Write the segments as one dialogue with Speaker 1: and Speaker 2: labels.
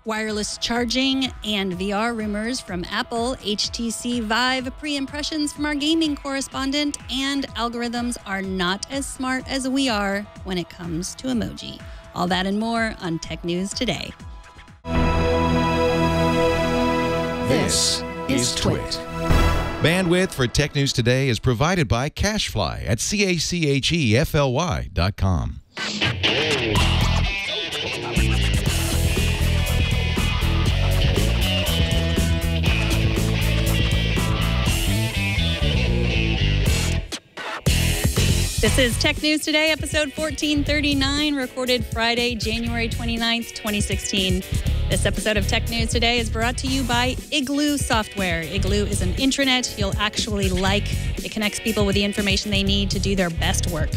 Speaker 1: Wireless charging and VR rumors from Apple, HTC Vive, pre-impressions from our gaming correspondent, and algorithms are not as smart as we are when it comes to emoji. All that and more on Tech News Today.
Speaker 2: This is Twit.
Speaker 3: Bandwidth for Tech News Today is provided by CashFly at CACHEFLY.com.
Speaker 1: This is Tech News Today, episode 1439, recorded Friday, January 29th, 2016. This episode of Tech News Today is brought to you by Igloo Software. Igloo is an intranet you'll actually like. It connects people with the information they need to do their best work.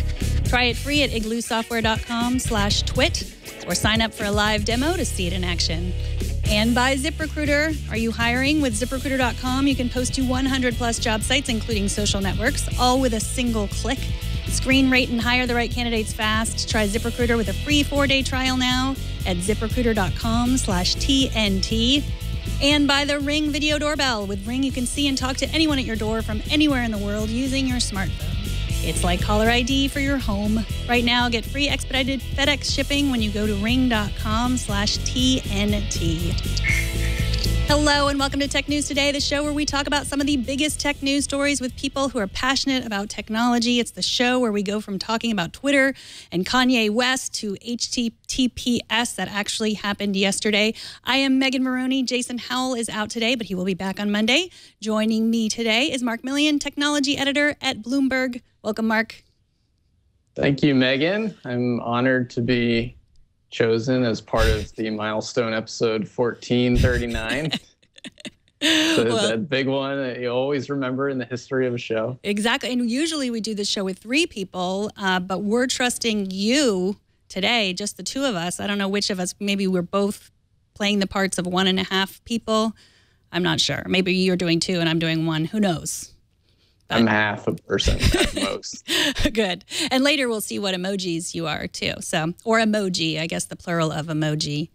Speaker 1: Try it free at igloosoftware.com/twit or sign up for a live demo to see it in action. And by ZipRecruiter. Are you hiring? With ZipRecruiter.com, you can post to 100-plus job sites, including social networks, all with a single click. Screen, rate, and hire the right candidates fast. Try ZipRecruiter with a free 4-day trial now at ZipRecruiter.com/TNT. And by the Ring Video Doorbell. With Ring, you can see and talk to anyone at your door from anywhere in the world using your smartphone. It's like caller ID for your home. Right now, get free expedited FedEx shipping when you go to ring.com/TNT. Hello and welcome to Tech News Today, the show where we talk about some of the biggest tech news stories with people who are passionate about technology. It's the show where we go from talking about Twitter and Kanye West to HTTPS that actually happened yesterday. I am Megan Morrone. Jason Howell is out today, but he will be back on Monday. Joining me today is Mark Milian, technology editor at Bloomberg. Welcome, Mark.
Speaker 4: Thank you, Megan. I'm honored to be chosen as part of the milestone episode 1439. That big one that you always remember in the history of a show.
Speaker 1: Exactly. And usually we do the show with 3 people, but we're trusting you today, just the 2 of us. I don't know which of us, maybe we're both playing the parts of 1.5 people. I'm not sure. Maybe you're doing 2 and I'm doing 1. Who knows? But
Speaker 4: I'm half a person at most.
Speaker 1: Good. And later we'll see what emojis you are too. So, or emoji. I guess the plural of emoji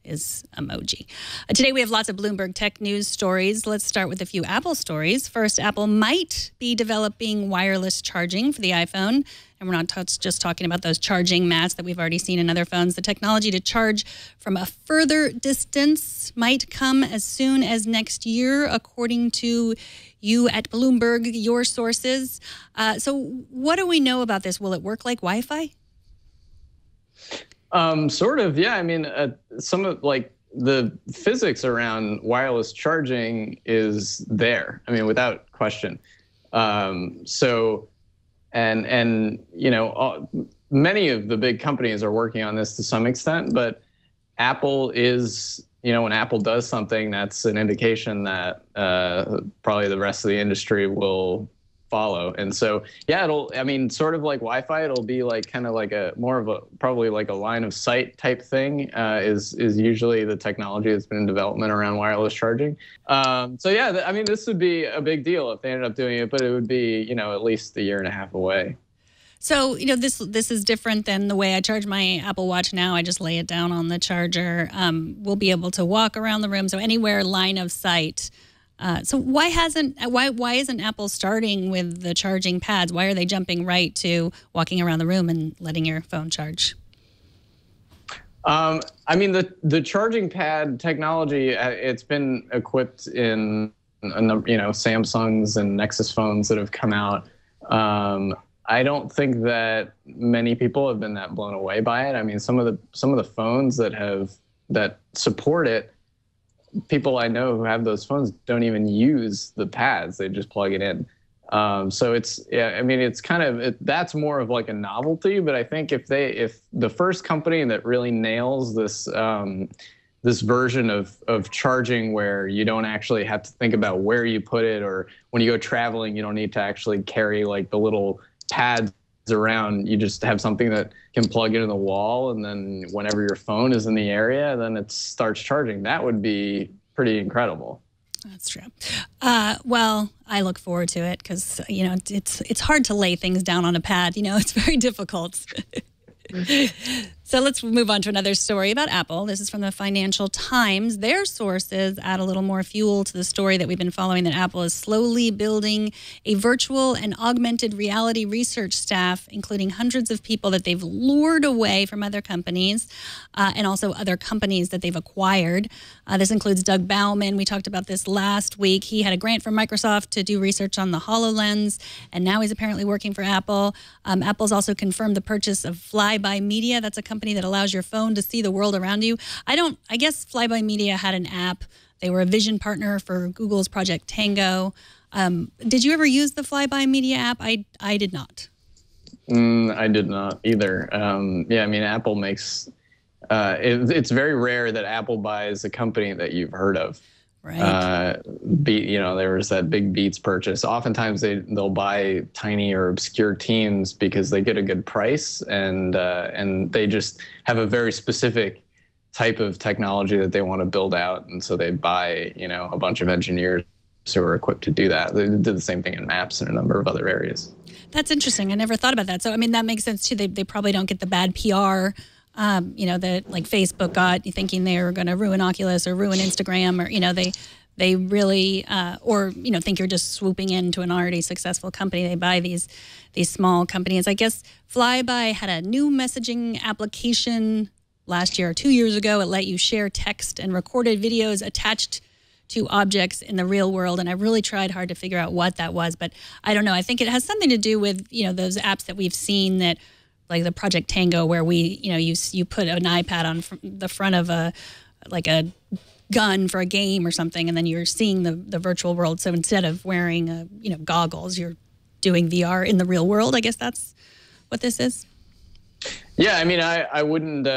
Speaker 1: is emoji. Today we have lots of Bloomberg tech news stories. Let's start with a few Apple stories. First, Apple might be developing wireless charging for the iPhone. And we're not just talking about those charging mats that we've already seen in other phones. The technology to charge from a further distance might come as soon as next year, according to you at Bloomberg, your sources. So what do we know about this? Will it work like Wi-Fi?
Speaker 4: Sort of, yeah. I mean, some of the physics around wireless charging is there. I mean, without question. And you know, many of the big companies are working on this to some extent, but Apple is, you know, when Apple does something, that's an indication that probably the rest of the industry will follow. And so, yeah, I mean, sort of like Wi-Fi, it'll be like kind of like probably like a line of sight type thing is usually the technology that's been in development around wireless charging. So yeah, I mean, this would be a big deal if they ended up doing it, but it would be, you know, at least a 1.5 years away.
Speaker 1: So, you know, this is different than the way I charge my Apple Watch now. I just lay it down on the charger. We'll be able to walk around the room, so anywhere line of sight. So why isn't Apple starting with the charging pads? Why are they jumping right to walking around the room and letting your phone charge?
Speaker 4: I mean, the charging pad technology, it's been equipped in a number, you know, Samsungs and Nexus phones that have come out. I don't think that many people have been that blown away by it. I mean, some of the phones that support it, people I know who have those phones don't even use the pads; they just plug it in. So it's, yeah, I mean, it's kind of that's more of like a novelty. But I think if the first company that really nails this this version of charging where you don't actually have to think about where you put it, or when you go traveling, you don't need to actually carry like the little pads around. You just have something that can plug into the wall, and then whenever your phone is in the area, then it starts charging. That would be pretty incredible.
Speaker 1: That's true. Well, I look forward to it because, you know, it's hard to lay things down on a pad. You know, it's very difficult. So let's move on to another story about Apple. This is from the Financial Times. Their sources add a little more fuel to the story that we've been following, that Apple is slowly building a virtual and augmented reality research staff, including hundreds of people that they've lured away from other companies and also other companies that they've acquired. This includes Doug Bauman. We talked about this last week. He had a grant from Microsoft to do research on the HoloLens, and now he's apparently working for Apple. Apple's also confirmed the purchase of Flyby Media. That's a company that allows your phone to see the world around you. I guess Flyby Media had an app. They were a vision partner for Google's Project Tango. Did you ever use the Flyby Media app? I did not.
Speaker 4: I did not either. Yeah, I mean, Apple makes, it's very rare that Apple buys a company that you've heard of.
Speaker 1: Right.
Speaker 4: There was that big Beats purchase. Oftentimes they'll buy tiny or obscure teams because they get a good price, and they just have a very specific type of technology that they want to build out, and so they buy a bunch of engineers who are equipped to do that. They did the same thing in Maps and a number of other areas.
Speaker 1: That's interesting. I never thought about that. So I mean, that makes sense too. They probably don't get the bad PR. That like Facebook got, thinking they were going to ruin Oculus or ruin Instagram, or, they really, think you're just swooping into an already successful company. They buy these small companies. I guess Flyby had a new messaging application last year or 2 years ago. It let you share text and recorded videos attached to objects in the real world. And I really tried hard to figure out what that was, but I don't know. I think it has something to do with, those apps that we've seen that, like the Project Tango, where you put an iPad on the front of a gun for a game or something, and then you're seeing the virtual world. So instead of wearing goggles, you're doing VR in the real world. I guess that's what this is.
Speaker 4: Yeah, I mean, I wouldn't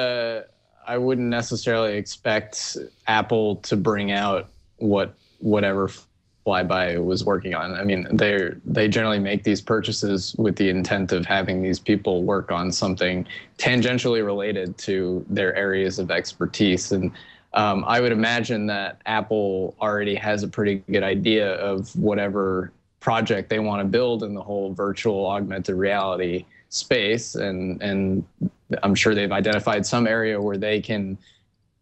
Speaker 4: necessarily expect Apple to bring out whatever Flyby was working on. I mean, they generally make these purchases with the intent of having these people work on something tangentially related to their areas of expertise. And I would imagine that Apple already has a pretty good idea of whatever project they want to build in the whole virtual augmented reality space. And I'm sure they've identified some area where they can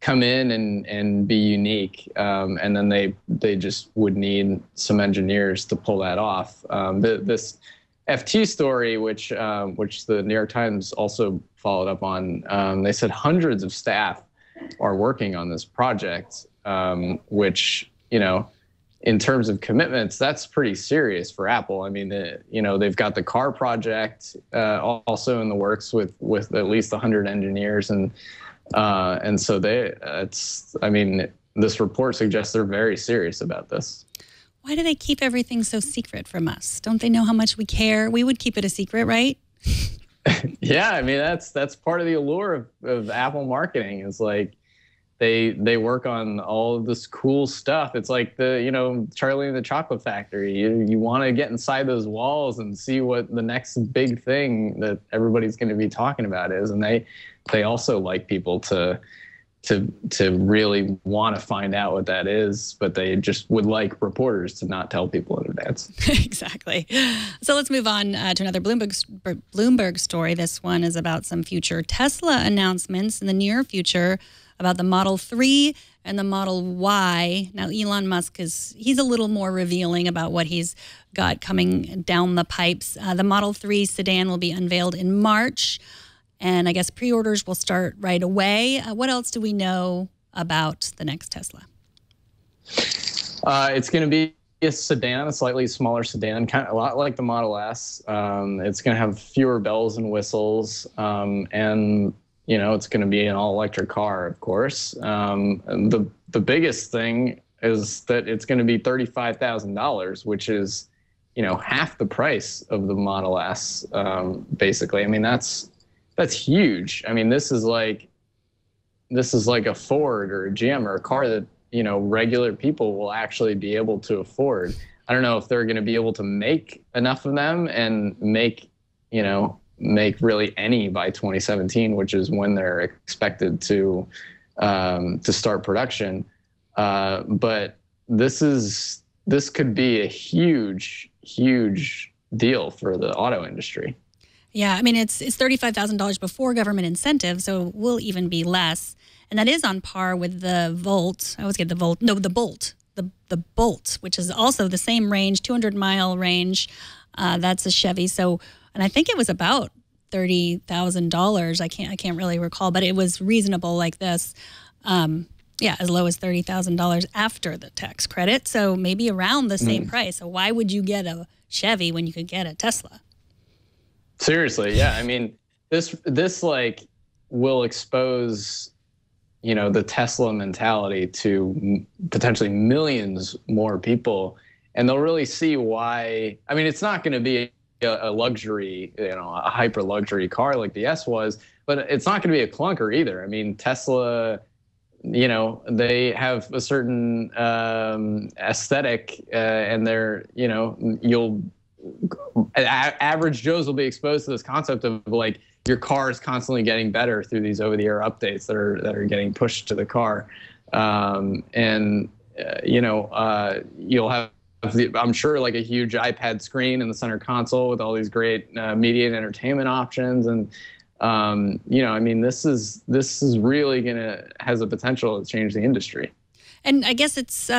Speaker 4: come in and be unique, and then they just would need some engineers to pull that off. This FT story, which the New York Times also followed up on, they said hundreds of staff are working on this project, which in terms of commitments, that's pretty serious for Apple. I mean, they've got the car project also in the works with at least 100 engineers, and so this report suggests they're very serious about this.
Speaker 1: Why do they keep everything so secret from us? Don't they know how much we care? We would keep it a secret, right?
Speaker 4: Yeah, I mean, that's part of the allure of Apple marketing, is like they work on all of this cool stuff. It's like the Charlie and the Chocolate Factory. You want to get inside those walls and see what the next big thing that everybody's going to be talking about is, and they also like people to really want to find out what that is, but they just would like reporters to not tell people in advance.
Speaker 1: Exactly. So let's move on to another Bloomberg story. This one is about some future Tesla announcements in the near future about the Model 3 and the Model Y. Now, Elon Musk he's a little more revealing about what he's got coming down the pipes. The Model 3 sedan will be unveiled in March, and I guess pre-orders will start right away. What else do we know about the next Tesla?
Speaker 4: It's going to be a sedan, a slightly smaller sedan, kind of a lot like the Model S. It's going to have fewer bells and whistles, and it's going to be an all-electric car, of course. And the biggest thing is that it's going to be $35,000, which is, half the price of the Model S, basically. I mean, that's huge. I mean, this is like a Ford or a GM or a car that, regular people will actually be able to afford. I don't know if they're going to be able to make enough of them and make really any by 2017, which is when they're expected to start production. But this could be a huge deal for the auto industry.
Speaker 1: Yeah, I mean, it's $35,000 before government incentives, so it will even be less. And that is on par with the Volt. I always get the Volt. No, the Bolt. The Bolt, which is also the same range, 200-mile range. That's a Chevy. So, and I think it was about $30,000. I can't really recall, but it was reasonable like this. Yeah, as low as $30,000 after the tax credit. So maybe around the same price. So why would you get a Chevy when you could get a Tesla?
Speaker 4: Seriously, yeah. I mean, this like will expose, you know, the Tesla mentality to potentially millions more people, and they'll really see why. I mean, it's not going to be a luxury, you know, a hyper luxury car like the S was, but it's not going to be a clunker either. I mean, Tesla, you know, they have a certain aesthetic, and they're, you know, average Joes will be exposed to this concept of like your car is constantly getting better through these over-the-air updates that are getting pushed to the car, you know, you'll have, I'm sure, like a huge iPad screen in the center console with all these great media and entertainment options, and you know, I mean, this is really has the potential to change the industry. And
Speaker 1: I guess it's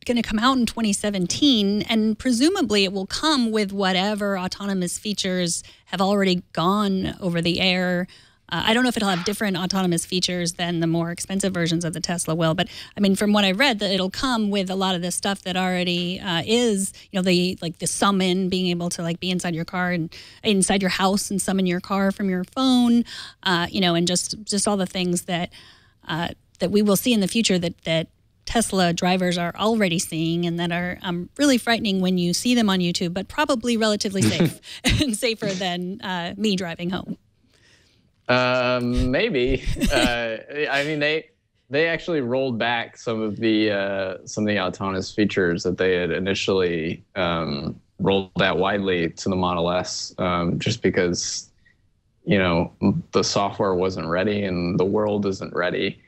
Speaker 1: going to come out in 2017, and presumably it will come with whatever autonomous features have already gone over the air. I don't know if it'll have different autonomous features than the more expensive versions of the Tesla will, but I mean, from what I read, that it'll come with a lot of the stuff that already is, you know, the summon, being able to like be inside your car and inside your house and summon your car from your phone, you know, and just all the things that that we will see in the future that Tesla drivers are already seeing, and that are really frightening when you see them on YouTube, but probably relatively safe and safer than me driving home. Maybe. I mean, they actually rolled back some of the autonomous features that they had initially rolled out widely to the Model S, just because, you know, the software wasn't ready and the world isn't ready.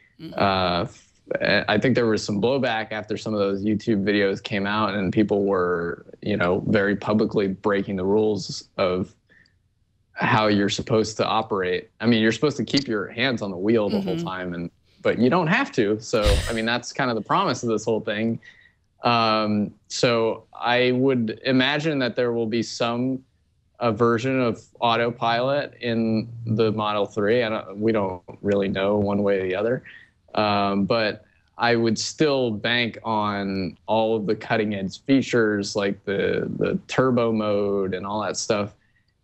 Speaker 1: I think there was some blowback after some of those YouTube videos came out, and people were, you know, very publicly breaking the rules of how you're supposed to operate. I mean, you're supposed to keep your hands on the wheel the whole time, but you don't have to. So, I mean, that's kind of the promise of this whole thing. So I would imagine that there will be some version of autopilot in the Model 3. We don't really know one way or the other. But I would still bank on all of the cutting edge features like the turbo mode and all that stuff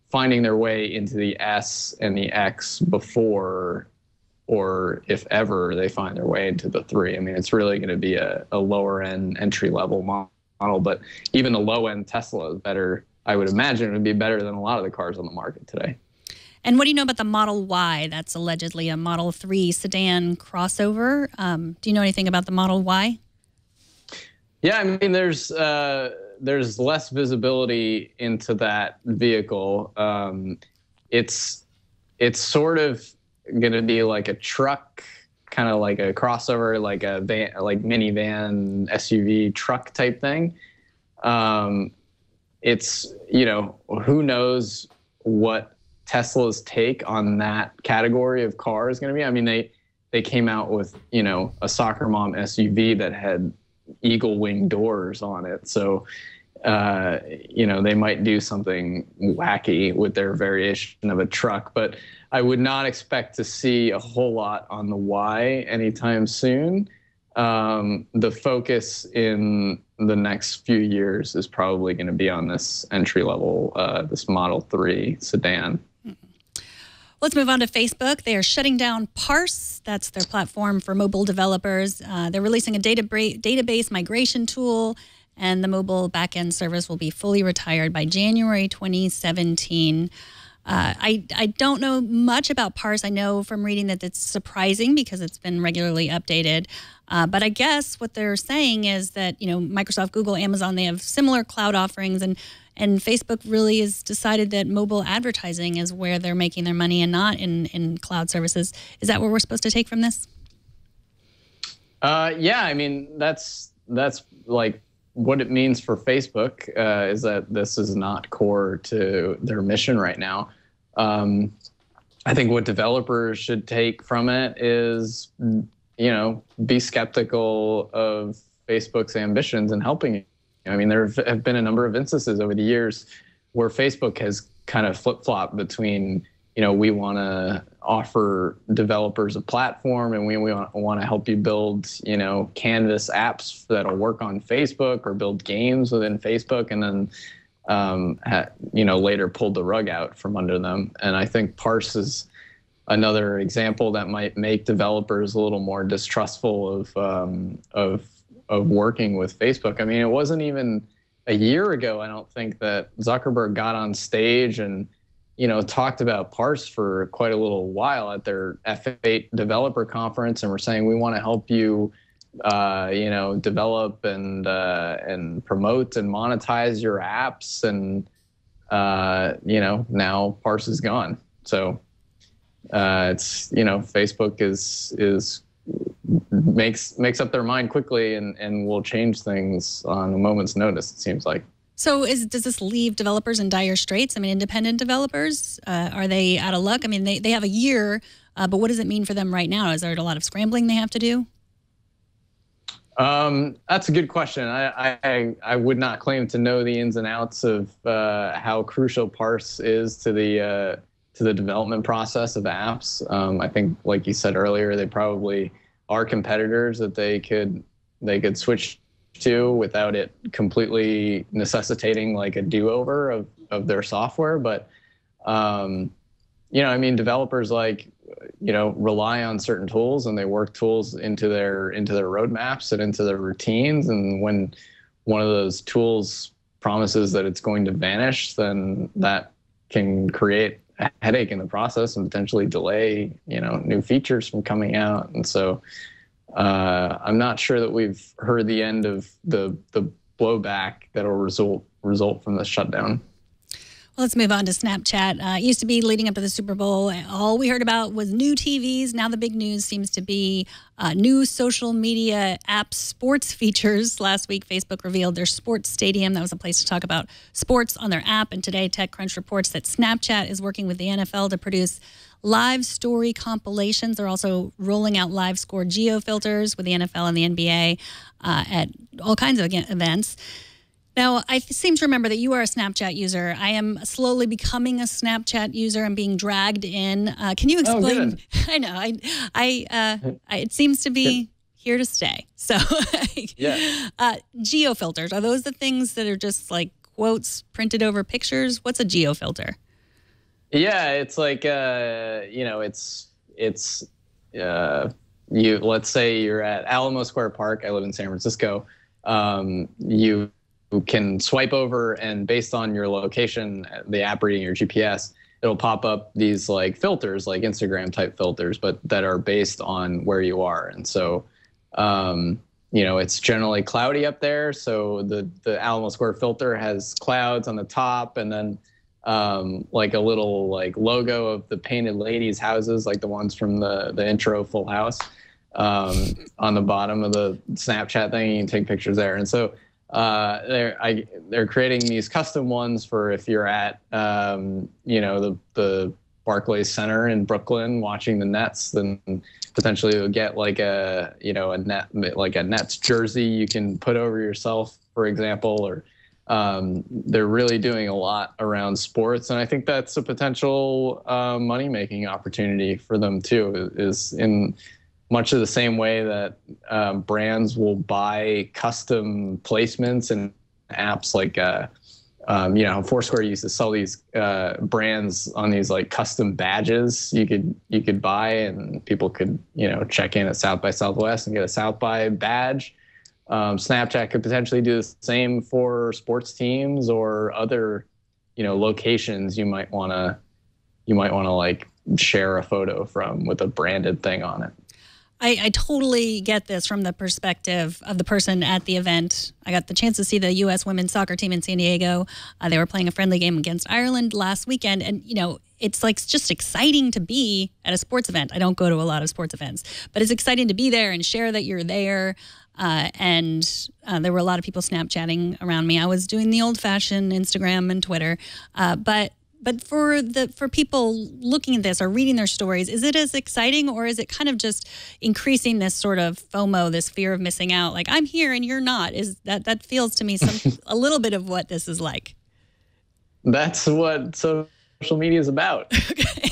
Speaker 1: finding their way into the S and the X before, or if ever, they find their way into the 3. I mean, it's really going to be a lower end entry level model, but even the low end Tesla is better. I would imagine it would be better than a lot of the cars on the market today. And what do you know about the Model Y? That's allegedly a Model 3 sedan crossover. Do you know anything about the Model Y?
Speaker 4: Yeah, I mean, there's less visibility into that vehicle. It's sort of going to be like a truck, kind of like a crossover, like a van, like minivan, SUV truck type thing. It's, you know, who knows what Tesla's take on that category of car is going to be. I mean, they came out with, you know, a soccer mom SUV that had eagle wing doors on it. So, you know, they might do something wacky with their variation of a truck, but I would not expect to see a whole lot on the Y anytime soon. The focus in the next few years is probably going to be on this entry level, this Model 3 sedan.
Speaker 1: Let's move on to Facebook. They are shutting down Parse. That's their platform for mobile developers. They're releasing a database migration tool, and the mobile backend service will be fully retired by January 2017. I don't know much about Parse. I know from reading that it's surprising because it's been regularly updated. But I guess what they're saying is that, you know, Microsoft, Google, Amazon, they have similar cloud offerings, and Facebook really has decided that mobile advertising is where they're making their money and not in cloud services. Is that what we're supposed to take from this?
Speaker 4: Yeah, I mean, that's like what it means for Facebook is that this is not core to their mission right now. I think what developers should take from it is, be skeptical of Facebook's ambitions in helping. I mean, there have been a number of instances over the years where Facebook has kind of flip-flopped between, we want to offer developers a platform and we want to help you build, Canvas apps that'll work on Facebook or build games within Facebook, and then, later pulled the rug out from under them. And I think Parse is another example that might make developers a little more distrustful of working with Facebook. I mean, it wasn't even a year ago, I don't think, that Zuckerberg got on stage and, talked about Parse for quite a little while at their F8 developer conference, and were saying, we want to help you, develop and promote and monetize your apps. And, now Parse is gone. So it's, Facebook makes up their mind quickly and will change things on a moment's notice, it seems like.
Speaker 1: So does this leave developers in dire straits? I mean, independent developers, are they out of luck? I mean, they have a year, but what does it mean for them right now? Is there a lot of scrambling they have to do?
Speaker 4: That's a good question. I would not claim to know the ins and outs of how crucial Parse is to the development process of apps. I think, like you said earlier, they probably are competitors that they could switch to without it completely necessitating like a do-over of their software. But developers rely on certain tools, and they work tools into their roadmaps and into their routines. And when one of those tools promises that it's going to vanish, then that can create a headache in the process and potentially delay, new features from coming out. And so I'm not sure that we've heard the end of the blowback that'll result from this shutdown.
Speaker 1: Well, let's move on to Snapchat. It used to be leading up to the Super Bowl, all we heard about was new TVs. Now the big news seems to be new social media app sports features. Last week, Facebook revealed their sports stadium. That was a place to talk about sports on their app. And today, TechCrunch reports that Snapchat is working with the NFL to produce live story compilations. They're also rolling out live score geo filters with the NFL and the NBA at all kinds of events. Now, I seem to remember that you are a Snapchat user. I am slowly becoming a Snapchat user. I'm being dragged in. Can you explain?
Speaker 4: Oh,
Speaker 1: I know. It seems to be here to stay. So,
Speaker 4: yeah.
Speaker 1: Geo filters, are those the things that are just like quotes printed over pictures? What's a geo filter?
Speaker 4: Yeah, it's like you. Let's say you're at Alamo Square Park. I live in San Francisco. You can swipe over, and based on your location, the app reading your GPS, it'll pop up these like filters, like Instagram type filters, but that are based on where you are. And so, it's generally cloudy up there. So the Alamo Square filter has clouds on the top, and then like a little like logo of the painted ladies' houses, like the ones from the intro Full House, on the bottom of the Snapchat thing. You can take pictures there. And so they're creating these custom ones for if you're at the Barclays Center in Brooklyn watching the Nets, then potentially you'll get like a Nets jersey you can put over yourself, for example. Or they're really doing a lot around sports, and I think that's a potential money-making opportunity for them too. Is in much of the same way that brands will buy custom placements and apps like, Foursquare used to sell these brands on these like custom badges you could buy, and people could, check in at South by Southwest and get a South by badge. Snapchat could potentially do the same for sports teams or other, locations you might want to like share a photo from with a branded thing on it.
Speaker 1: I totally get this from the perspective of the person at the event. I got the chance to see the U.S. women's soccer team in San Diego. They were playing a friendly game against Ireland last weekend. And, it's like just exciting to be at a sports event. I don't go to a lot of sports events, but it's exciting to be there and share that you're there. And there were a lot of people Snapchatting around me. I was doing the old-fashioned Instagram and Twitter, but for people looking at this or reading their stories, is it as exciting, or is it kind of just increasing this sort of FOMO, this fear of missing out? Like, I'm here and you're not. Is that feels to me a little bit of what this is like?
Speaker 4: That's what social media is about.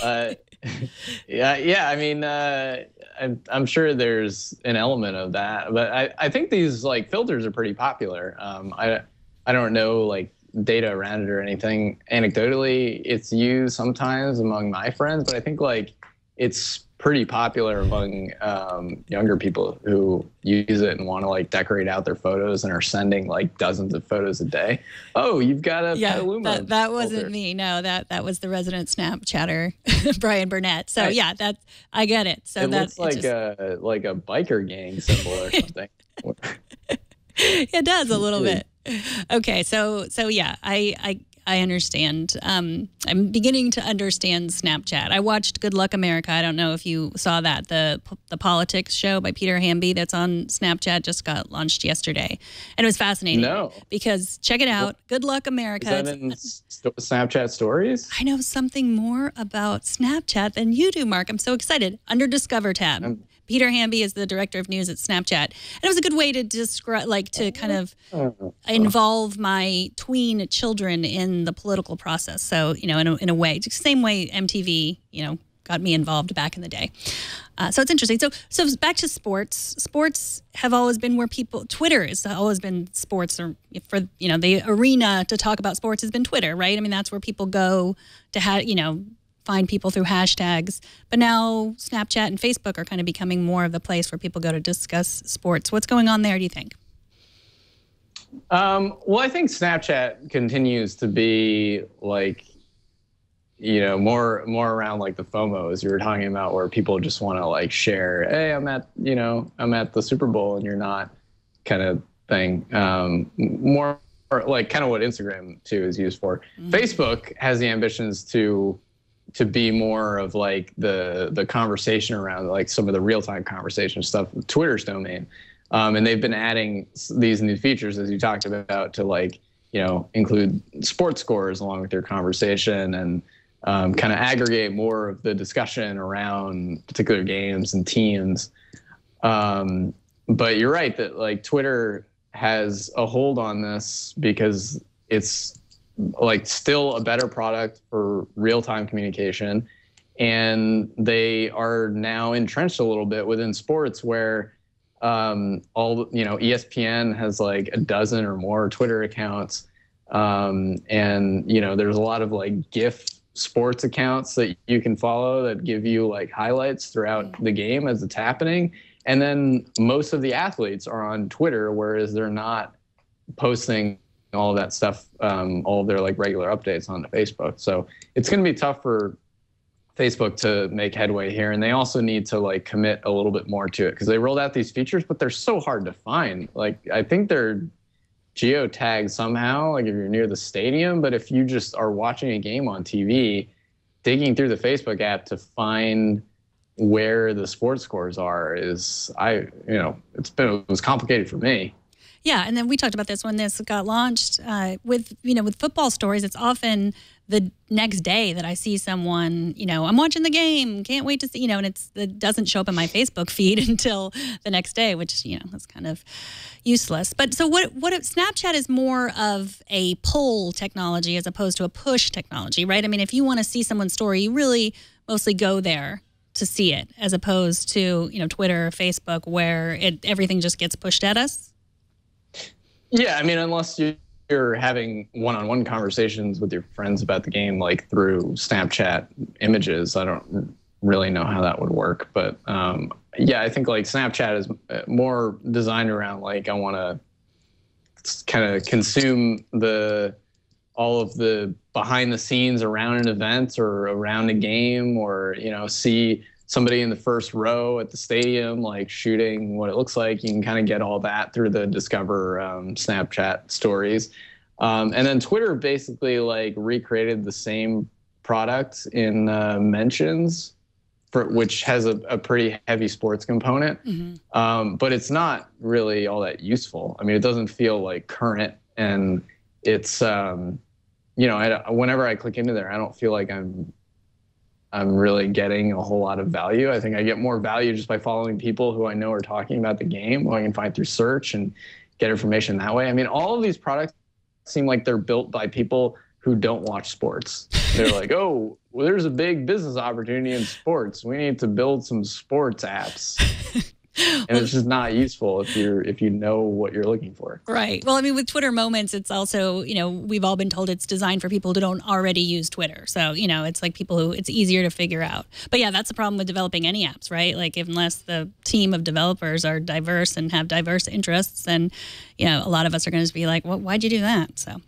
Speaker 1: Okay.
Speaker 4: Yeah. I mean, I'm sure there's an element of that, but I think these like filters are pretty popular. I don't know like data around it or anything. Anecdotally, it's used sometimes among my friends, but I think like it's pretty popular among younger people who use it and want to like decorate out their photos and are sending like dozens of photos a day. Oh, you've got a Petaluma
Speaker 1: that wasn't
Speaker 4: filter.
Speaker 1: me. No, that was the resident Snapchatter, Brian Burnett. So
Speaker 4: Right.
Speaker 1: Yeah, I get it. So
Speaker 4: It
Speaker 1: that's
Speaker 4: looks like a biker gang symbol or something.
Speaker 1: it does a little bit. Okay, so yeah, I understand. I'm beginning to understand Snapchat. I watched Good Luck America. I don't know if you saw that. The politics show by Peter Hamby that's on Snapchat just got launched yesterday. And it was fascinating.
Speaker 4: No.
Speaker 1: Because check it out. Good Luck America.
Speaker 4: Is that in Snapchat stories?
Speaker 1: I know something more about Snapchat than you do, Mark. I'm so excited. Under Discover tab. Peter Hamby is the director of news at Snapchat. And it was a good way to describe, like, to kind of involve my tween children in the political process. So, you know, in a way, same way MTV, you know, got me involved back in the day. So it's interesting. So back to sports. Sports have always been where people, Twitter has always been sports, or for, you know, the arena to talk about sports has been Twitter, right? I mean, that's where people go to have, you know, find people through hashtags. But now Snapchat and Facebook are kind of becoming more of the place where people go to discuss sports. What's going on there, do you think?
Speaker 4: Well, I think Snapchat continues to be like, you know, more around like the FOMO, as you were talking about, where people just want to like share, hey, I'm at the Super Bowl and you're not, kind of thing. More like kind of what Instagram too is used for. Mm-hmm. Facebook has the ambitions to be more of like the conversation around like some of the real-time conversation stuff, Twitter's domain. And they've been adding these new features, as you talked about, to like, you know, include sports scores along with your conversation and kind of aggregate more of the discussion around particular games and teams. But you're right that like Twitter has a hold on this because it's like still a better product for real-time communication. And they are now entrenched a little bit within sports where ESPN has like a dozen or more Twitter accounts. And, you know, there's a lot of like GIF sports accounts that you can follow that give you like highlights throughout the game as it's happening. And then most of the athletes are on Twitter, whereas they're not posting all of that stuff, all of their like regular updates onto Facebook. So it's going to be tough for Facebook to make headway here. And they also need to like commit a little bit more to it because they rolled out these features, but they're so hard to find. Like, I think they're geotagged somehow, like if you're near the stadium, but if you just are watching a game on TV, digging through the Facebook app to find where the sports scores are it was complicated for me.
Speaker 1: Yeah, and then we talked about this when this got launched. With football stories, it's often the next day that I see someone, you know, I'm watching the game, can't wait to see, you know, and it doesn't show up in my Facebook feed until the next day, which, you know, is kind of useless. But so what Snapchat is more of a pull technology as opposed to a push technology, right? I mean, if you want to see someone's story, you really mostly go there to see it, as opposed to, you know, Twitter or Facebook, where everything just gets pushed at us.
Speaker 4: Yeah, I mean, unless you're having one-on-one conversations with your friends about the game, like through Snapchat images, I don't really know how that would work. But yeah, I think like Snapchat is more designed around like I want to kind of consume all of the behind the scenes around an event or around a game, or, you know, see somebody in the first row at the stadium, like shooting what it looks like. You can kind of get all that through the Discover Snapchat stories. And then Twitter basically like recreated the same product in mentions, which has a pretty heavy sports component, but it's not really all that useful. I mean, it doesn't feel like current, and it's whenever I click into there, I don't feel like I'm really getting a whole lot of value. I think I get more value just by following people who I know are talking about the game, who I can find through search and get information that way. I mean, all of these products seem like they're built by people who don't watch sports. They're like, oh, well, there's a big business opportunity in sports. We need to build some sports apps. And it's just not useful if you know what you're looking for.
Speaker 1: Right. Well, I mean, with Twitter Moments, it's also, we've all been told it's designed for people who don't already use Twitter. So, it's like people who it's easier to figure out. But yeah, that's the problem with developing any apps, right? Like unless the team of developers are diverse and have diverse interests, then, a lot of us are going to be like, well, why'd you do that? So,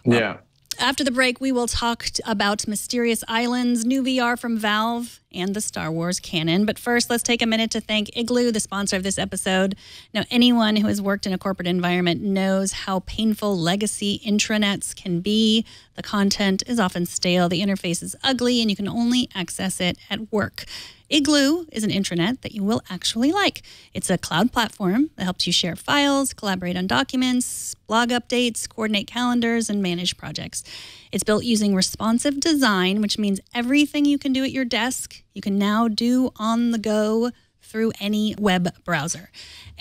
Speaker 4: yeah.
Speaker 1: After the break, we will talk about Mysterious Islands, new VR from Valve, and the Star Wars canon. But first, let's take a minute to thank Igloo, the sponsor of this episode. Now, anyone who has worked in a corporate environment knows how painful legacy intranets can be. The content is often stale, the interface is ugly, and you can only access it at work. Igloo is an intranet that you will actually like. It's a cloud platform that helps you share files, collaborate on documents, blog updates, coordinate calendars, and manage projects. It's built using responsive design, which means everything you can do at your desk, you can now do on the go through any web browser.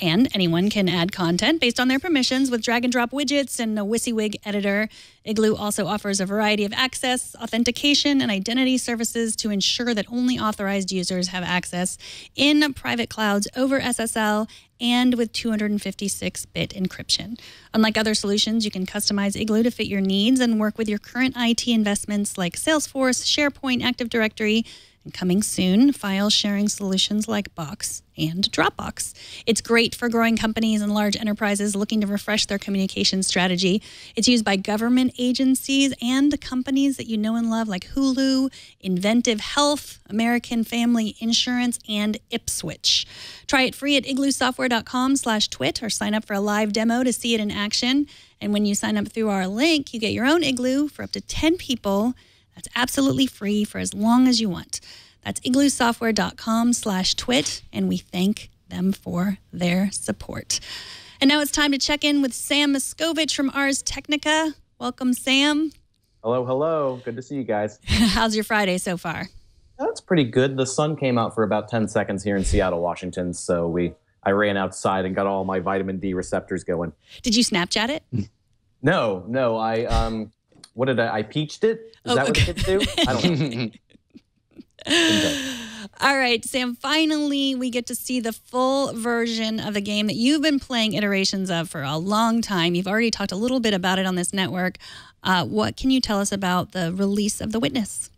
Speaker 1: And anyone can add content based on their permissions with drag and drop widgets and a WYSIWYG editor. Igloo also offers a variety of access, authentication, and identity services to ensure that only authorized users have access in private clouds over SSL and with 256-bit encryption. Unlike other solutions, you can customize Igloo to fit your needs and work with your current IT investments like Salesforce, SharePoint, Active Directory, and coming soon, file sharing solutions like Box and Dropbox. It's great for growing companies and large enterprises looking to refresh their communication strategy. It's used by government agencies and companies that you know and love like Hulu, Inventive Health, American Family Insurance, and Ipswich. Try it free at igloosoftware.com/twit or sign up for a live demo to see it in action. And when you sign up through our link, you get your own Igloo for up to 10 people. That's absolutely free for as long as you want. That's igloosoftware.com/twit, and we thank them for their support. And now it's time to check in with Sam Machkovech from Ars Technica. Welcome, Sam.
Speaker 5: Hello, hello. Good to see you guys.
Speaker 1: How's your Friday so far?
Speaker 5: That's pretty good. The sun came out for about 10 seconds here in Seattle, Washington, so I ran outside and got all my vitamin D receptors going.
Speaker 1: Did you Snapchat it?
Speaker 5: No. I peached it? Is that what the kids do? I don't know.
Speaker 1: All right, Sam, finally we get to see the full version of the game that you've been playing iterations of for a long time. You've already talked a little bit about it on this network. What can you tell us about the release of The Witness?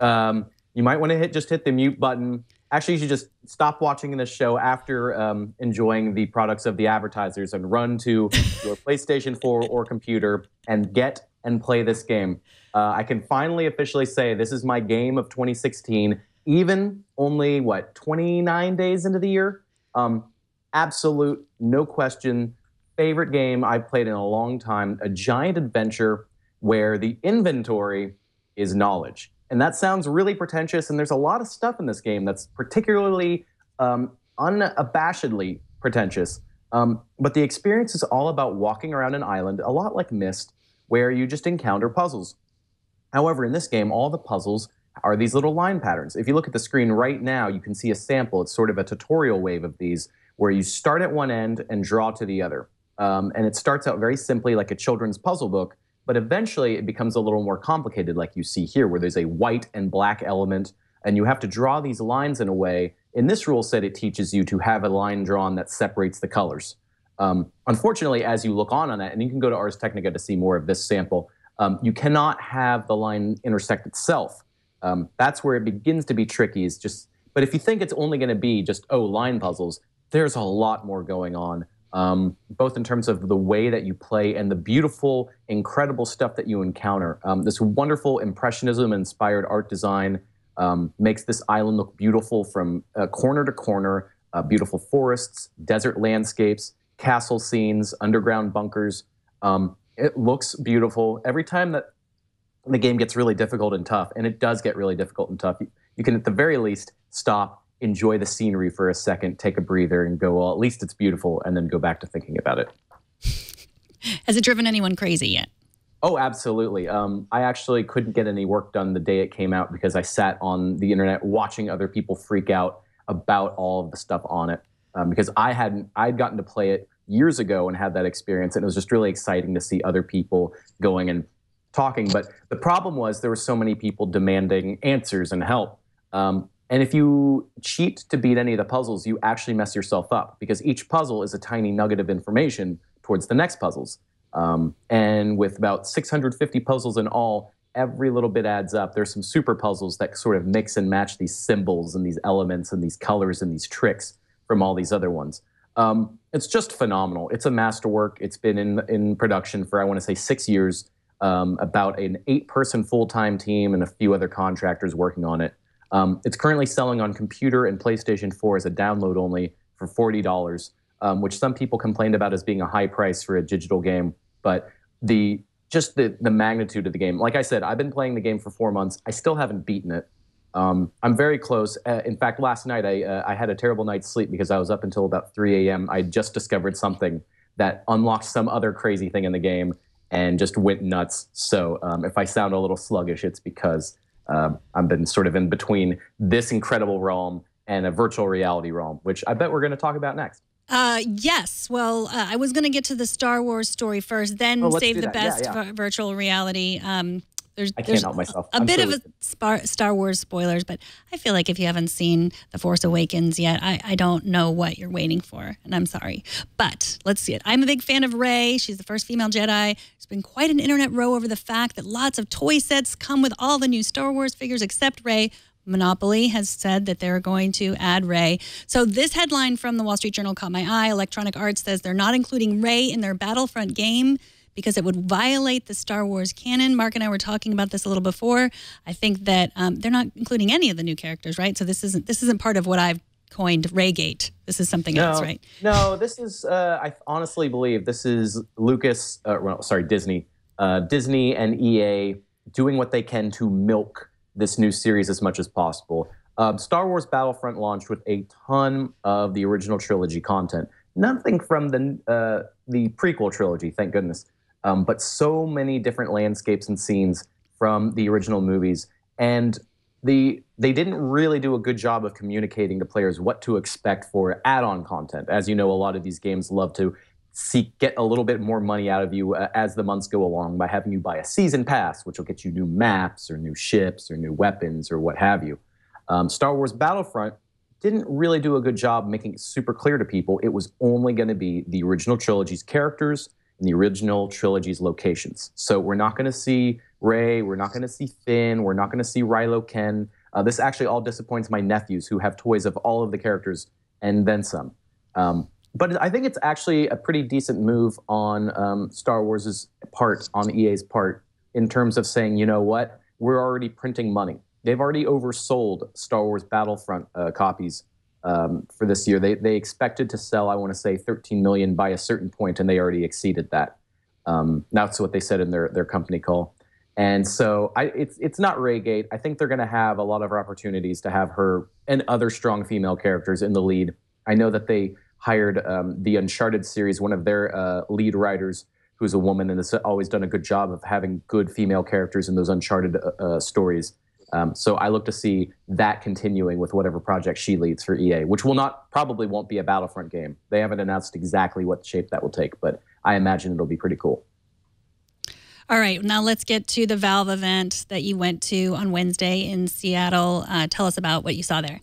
Speaker 5: You might want to just hit the mute button. Actually, you should just stop watching this show after enjoying the products of the advertisers and run to your PlayStation 4 or computer and get and play this game. I can finally officially say this is my game of 2016, even only, 29 days into the year? Absolute, no question, favorite game I've played in a long time, a giant adventure where the inventory is knowledge. And that sounds really pretentious, and there's a lot of stuff in this game that's particularly unabashedly pretentious. But the experience is all about walking around an island, a lot like Myst, where you just encounter puzzles. However, in this game, all the puzzles are these little line patterns. If you look at the screen right now, you can see a sample. It's sort of a tutorial wave of these, where you start at one end and draw to the other. And it starts out very simply like a children's puzzle book, but eventually it becomes a little more complicated like you see here, where there's a white and black element, and you have to draw these lines in a way. In this rule set, it teaches you to have a line drawn that separates the colors. Unfortunately, as you look on that, and you can go to Ars Technica to see more of this sample, you cannot have the line intersect itself. That's where it begins to be tricky. But if you think it's only going to be just, line puzzles, there's a lot more going on, both in terms of the way that you play and the beautiful, incredible stuff that you encounter. This wonderful Impressionism-inspired art design makes this island look beautiful from corner to corner, beautiful forests, desert landscapes, castle scenes, underground bunkers. It looks beautiful. Every time that the game gets really difficult and tough, and it does get really difficult and tough, you can at the very least stop, enjoy the scenery for a second, take a breather, and go, well, at least it's beautiful, and then go back to thinking about it.
Speaker 1: Has it driven anyone crazy yet?
Speaker 5: Oh, absolutely. I actually couldn't get any work done the day it came out because I sat on the internet watching other people freak out about all of the stuff on it. Because I'd gotten to play it years ago and had that experience, and it was just really exciting to see other people going and talking. But the problem was there were so many people demanding answers and help. And if you cheat to beat any of the puzzles, you actually mess yourself up because each puzzle is a tiny nugget of information towards the next puzzles. And with about 650 puzzles in all, every little bit adds up. There's some super puzzles that sort of mix and match these symbols and these elements and these colors and these tricks from all these other ones. It's just phenomenal. It's a masterwork. It's been in production for, I want to say, 6 years, about an 8-person full-time team and a few other contractors working on it. It's currently selling on computer and PlayStation 4 as a download only for $40. Which some people complained about as being a high price for a digital game. But the magnitude of the game, like I said, I've been playing the game for 4 months. I still haven't beaten it. I'm very close. In fact, last night I had a terrible night's sleep because I was up until about 3 a.m. I just discovered something that unlocked some other crazy thing in the game and just went nuts. So if I sound a little sluggish, it's because I've been sort of in between this incredible realm and a virtual reality realm, which I bet we're going to talk about next.
Speaker 1: Yes. Well, I was going to get to the Star Wars story first, then save the best virtual reality.
Speaker 5: I can't help myself.
Speaker 1: A bit of a Star Wars spoilers, but I feel like if you haven't seen The Force Awakens yet, I don't know what you're waiting for, and I'm sorry. But let's see it. I'm a big fan of Rey. She's the first female Jedi. There's been quite an internet row over the fact that lots of toy sets come with all the new Star Wars figures except Rey. Monopoly has said that they're going to add Rey. So this headline from the Wall Street Journal caught my eye. Electronic Arts says they're not including Rey in their Battlefront game because it would violate the Star Wars canon. Mark and I were talking about this a little before. I think that they're not including any of the new characters, right? So this isn't part of what I've coined Reygate. This is something else, right?
Speaker 5: No, this is, I honestly believe this is Disney. Disney and EA doing what they can to milk this new series as much as possible. Star Wars Battlefront launched with a ton of the original trilogy content. Nothing from the prequel trilogy, thank goodness. But so many different landscapes and scenes from the original movies. And they didn't really do a good job of communicating to players what to expect for add-on content. As you know, a lot of these games love to get a little bit more money out of you as the months go along by having you buy a season pass, which will get you new maps or new ships or new weapons or what have you. Star Wars Battlefront didn't really do a good job making it super clear to people it was only going to be the original trilogy's characters and the original trilogy's locations. So we're not going to see Rey, we're not going to see Finn, we're not going to see Rilo Ken. This actually all disappoints my nephews who have toys of all of the characters and then some. But I think it's actually a pretty decent move on Star Wars' part, on EA's part, in terms of saying, you know what, we're already printing money. They've already oversold Star Wars Battlefront copies for this year. They expected to sell, I want to say, 13 million by a certain point, and they already exceeded that. That's what they said in their company call. And so it's not Reygate. I think they're going to have a lot of opportunities to have her and other strong female characters in the lead. I know that they hired the Uncharted series, one of their lead writers, who's a woman and has always done a good job of having good female characters in those Uncharted stories. So I look to see that continuing with whatever project she leads for EA, which probably won't be a Battlefront game. They haven't announced exactly what shape that will take, but I imagine it'll be pretty cool.
Speaker 1: All right, now let's get to the Valve event that you went to on Wednesday in Seattle. Tell us about what you saw there.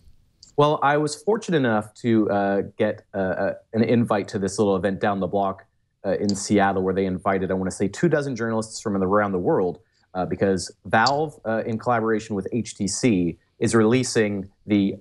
Speaker 5: Well, I was fortunate enough to get an invite to this little event down the block in Seattle where they invited, I want to say, 24 journalists from around the world because Valve, in collaboration with HTC, is releasing the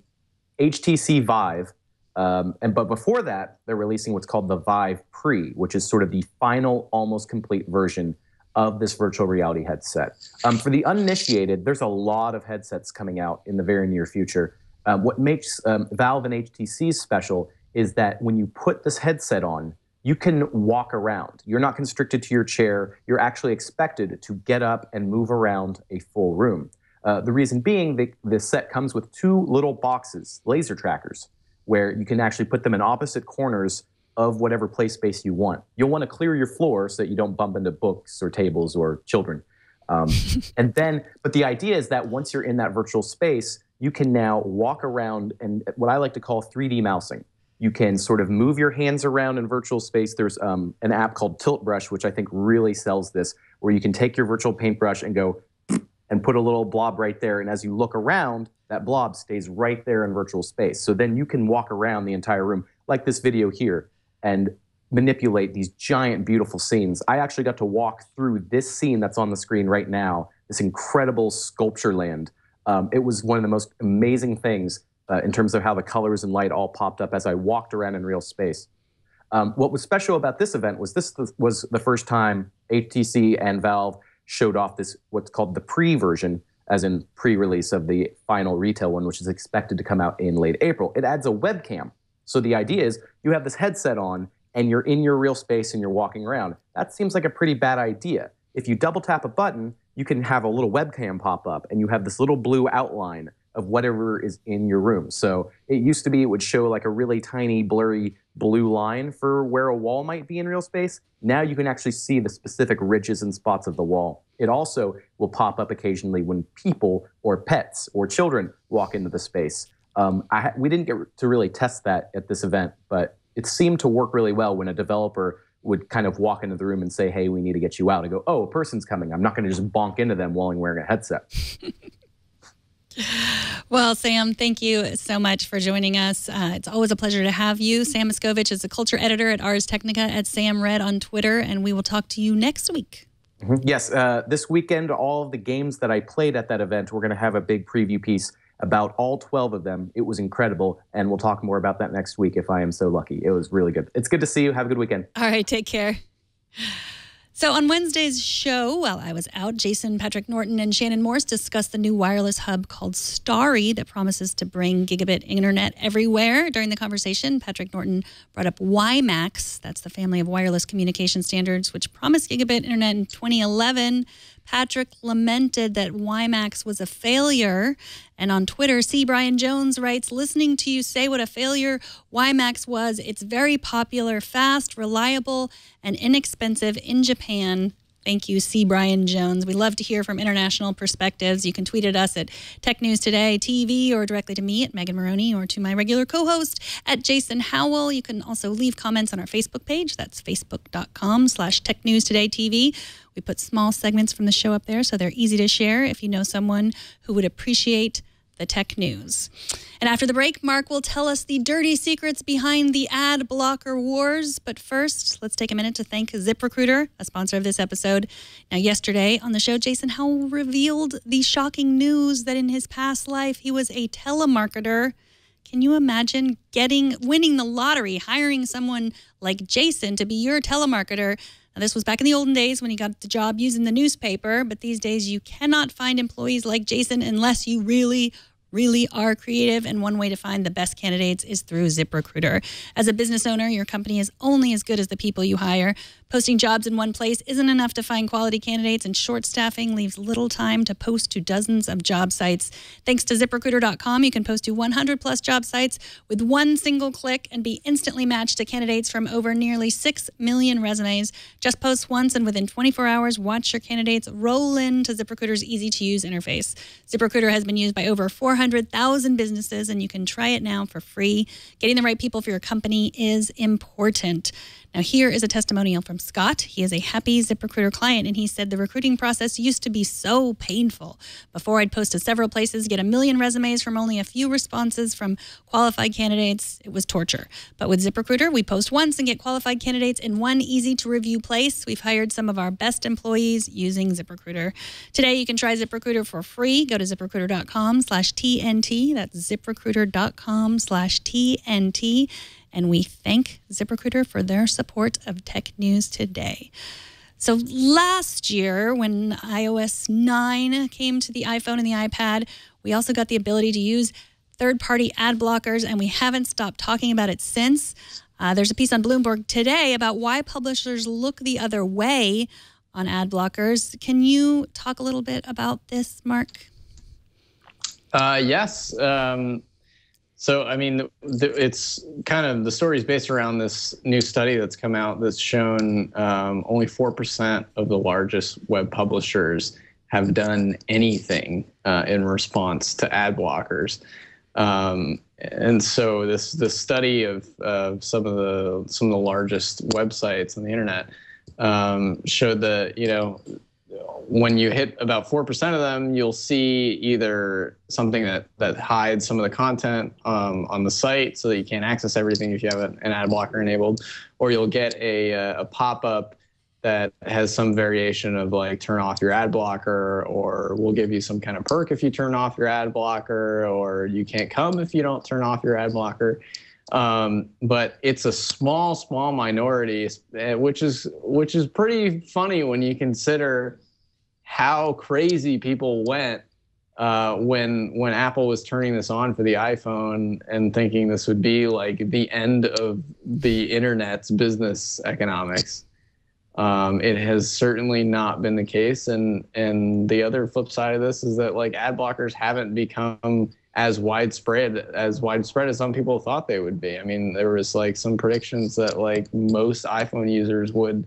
Speaker 5: HTC Vive. But before that, they're releasing what's called the Vive Pre, which is sort of the final, almost complete version of this virtual reality headset. For the uninitiated, there's a lot of headsets coming out in the very near future. What makes Valve and HTC special is that when you put this headset on, you can walk around. You're not constricted to your chair. You're actually expected to get up and move around a full room. The reason being, the set comes with 2 little boxes, laser trackers, where you can actually put them in opposite corners of whatever play space you want. You'll want to clear your floor so that you don't bump into books or tables or children. But the idea is that once you're in that virtual space, you can now walk around and what I like to call 3D mousing. You can sort of move your hands around in virtual space. There's an app called Tilt Brush, which I think really sells this, where you can take your virtual paintbrush and go and put a little blob right there. And as you look around, that blob stays right there in virtual space. So then you can walk around the entire room, like this video here, and manipulate these giant, beautiful scenes. I actually got to walk through this scene that's on the screen right now, this incredible sculpture land. It was one of the most amazing things in terms of how the colors and light all popped up as I walked around in real space. What was special about this event was this was the first time HTC and Valve showed off this, what's called the pre-version, as in pre-release of the final retail one, which is expected to come out in late April. It adds a webcam. So the idea is you have this headset on and you're in your real space and you're walking around. That seems like a pretty bad idea. If you double tap a button, you can have a little webcam pop up and you have this little blue outline of whatever is in your room. So it used to be it would show like a really tiny, blurry blue line for where a wall might be in real space. Now you can actually see the specific ridges and spots of the wall. It also will pop up occasionally when people or pets or children walk into the space. We didn't get to really test that at this event, but it seemed to work really well when a developer would kind of walk into the room and say, hey, we need to get you out. And go, oh, a person's coming. I'm not going to just bonk into them while I'm wearing a headset.
Speaker 1: Well, Sam, thank you so much for joining us. It's always a pleasure to have you. Sam Machkovech is a culture editor at Ars Technica, at SamRed on Twitter, and we will talk to you next week.
Speaker 5: Yes, this weekend, all of the games that I played at that event, we're going to have a big preview piece about all 12 of them. It was incredible, and we'll talk more about that next week if I am so lucky. It was really good. It's good to see you. Have a good weekend.
Speaker 1: All right, take care. So on Wednesday's show, while I was out, Jason Patrick Norton and Shannon Morse discussed the new wireless hub called Starry that promises to bring gigabit internet everywhere. During the conversation, Patrick Norton brought up WiMAX. That's the family of wireless communication standards, which promised gigabit internet in 2011. Patrick lamented that WiMAX was a failure. And on Twitter, C. Brian Jones writes, listening to you say what a failure WiMAX was, it's very popular, fast, reliable, and inexpensive in Japan. Thank you, C. Brian Jones. We love to hear from international perspectives. You can tweet at us at Tech News Today TV or directly to me at Megan Morrone or to my regular co-host at Jason Howell. You can also leave comments on our Facebook page. That's facebook.com/TechNewsTodayTV. We put small segments from the show up there, so they're easy to share if you know someone who would appreciate the tech news. And after the break, Mark will tell us the dirty secrets behind the ad blocker wars. But first, let's take a minute to thank ZipRecruiter, a sponsor of this episode. Now, yesterday on the show, Jason Howell revealed the shocking news that in his past life, he was a telemarketer. Can you imagine winning the lottery, hiring someone like Jason to be your telemarketer? Now, this was back in the olden days when he got the job using the newspaper, but these days you cannot find employees like Jason unless you really are creative, and one way to find the best candidates is through ZipRecruiter. As a business owner, your company is only as good as the people you hire. Posting jobs in one place isn't enough to find quality candidates, and short staffing leaves little time to post to dozens of job sites. Thanks to ZipRecruiter.com, you can post to 100-plus job sites with one single click and be instantly matched to candidates from over nearly 6 million resumes. Just post once, and within 24 hours, watch your candidates roll into ZipRecruiter's easy-to-use interface. ZipRecruiter has been used by over 400,000 businesses, and you can try it now for free. Getting the right people for your company is important. Now, here is a testimonial from Scott. He is a happy ZipRecruiter client, and he said the recruiting process used to be so painful. Before, I'd post to several places, get 1 million resumes from only a few responses from qualified candidates. It was torture. But with ZipRecruiter, we post once and get qualified candidates in one easy-to-review place. We've hired some of our best employees using ZipRecruiter. Today, you can try ZipRecruiter for free. Go to ZipRecruiter.com/TNT. That's ZipRecruiter.com/TNT. And we thank ZipRecruiter for their support of Tech News Today. So last year, when iOS 9 came to the iPhone and the iPad, we also got the ability to use third-party ad blockers, and we haven't stopped talking about it since. There's a piece on Bloomberg today about why publishers look the other way on ad blockers. Can you talk a little bit about this, Mark?
Speaker 4: Yes. So, I mean, it's kind of, the story is based around this new study that's come out that's shown only 4% of the largest web publishers have done anything in response to ad blockers. And so this study of some of the largest websites on the internet showed that, you know, when you hit about 4% of them, you'll see either something that hides some of the content on the site so that you can't access everything if you have an ad blocker enabled, or you'll get a pop-up that has some variation of like turn off your ad blocker, or we'll give you some kind of perk if you turn off your ad blocker, or you can't come if you don't turn off your ad blocker. But it's a small minority, which is pretty funny when you consider how crazy people went when Apple was turning this on for the iPhone and thinking this would be like the end of the internet's business economics. It has certainly not been the case, and the other flip side of this is that like ad blockers haven't become as widespread as some people thought they would be. I mean, there was like some predictions that like most iPhone users would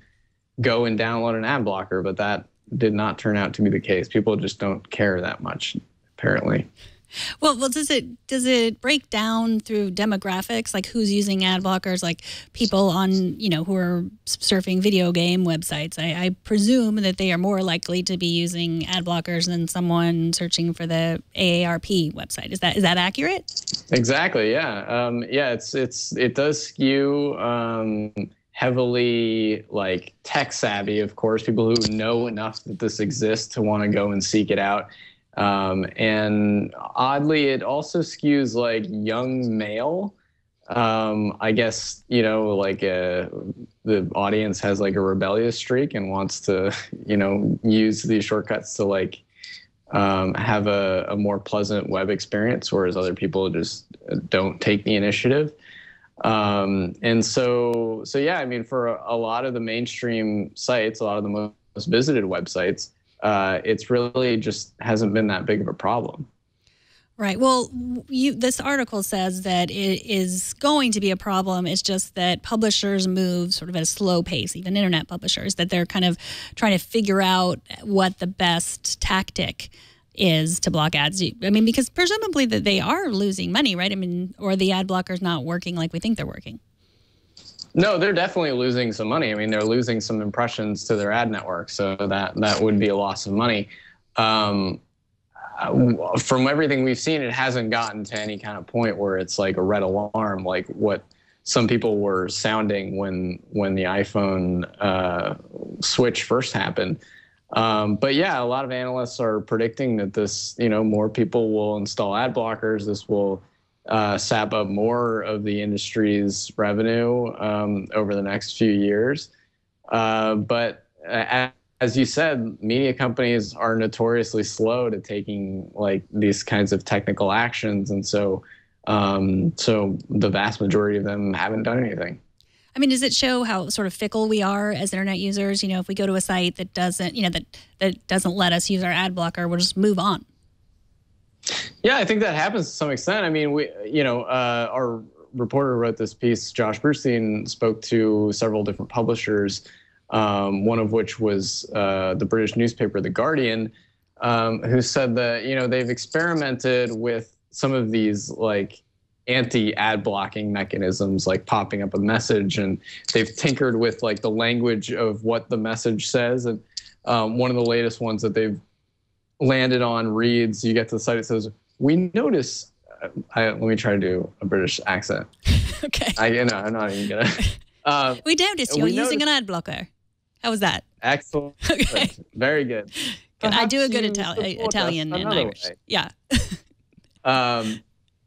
Speaker 4: go and download an ad blocker, but that did not turn out to be the case. People just don't care that much, apparently.
Speaker 1: Well, does it break down through demographics, like who's using ad blockers, like people on, you know, who are surfing video game websites? I presume that they are more likely to be using ad blockers than someone searching for the AARP website. Is that accurate?
Speaker 4: Exactly. Yeah. It does skew heavily like tech savvy, of course, people who know enough that this exists to want to go and seek it out. And oddly, it also skews like young male. I guess, you know, like the audience has like a rebellious streak and wants to, you know, use these shortcuts to like have a more pleasant web experience, whereas other people just don't take the initiative. And so yeah, I mean, for a lot of the mainstream sites, a lot of the most visited websites, it's really just hasn't been that big of a problem.
Speaker 1: Right. Well, this article says that it is going to be a problem. It's just that publishers move sort of at a slow pace, even internet publishers, that they're kind of trying to figure out what the best tactic is to block ads. I mean, because presumably that they are losing money, right? I mean, or the ad blocker's not working like we think they're working.
Speaker 4: No, they're definitely losing some money. I mean, they're losing some impressions to their ad network, so that would be a loss of money. From everything we've seen, it hasn't gotten to any kind of point where it's like a red alarm, like what some people were sounding when the iPhone switch first happened. But yeah, a lot of analysts are predicting that this, you know, more people will install ad blockers. This will sap up more of the industry's revenue over the next few years. But as you said, media companies are notoriously slow to taking like these kinds of technical actions, and so the vast majority of them haven't done anything.
Speaker 1: I mean, does it show how sort of fickle we are as internet users? You know, if we go to a site that doesn't, you know, that doesn't let us use our ad blocker, we'll just move on.
Speaker 4: Yeah, I think that happens to some extent. I mean, our reporter wrote this piece, Josh Brustein, spoke to several different publishers, one of which was the British newspaper, The Guardian, who said that, you know, they've experimented with some of these like anti-ad blocking mechanisms, like popping up a message, and they've tinkered with like the language of what the message says. And one of the latest ones that they've landed on reads, you get to the site, it says, "We notice," let me try to do a British accent.
Speaker 1: Okay.
Speaker 4: I'm not even gonna.
Speaker 1: We noticed you're using an ad blocker. How was that?
Speaker 4: Excellent.
Speaker 1: Okay.
Speaker 4: Very good.
Speaker 1: I do a good Italian and Irish. Way. Yeah.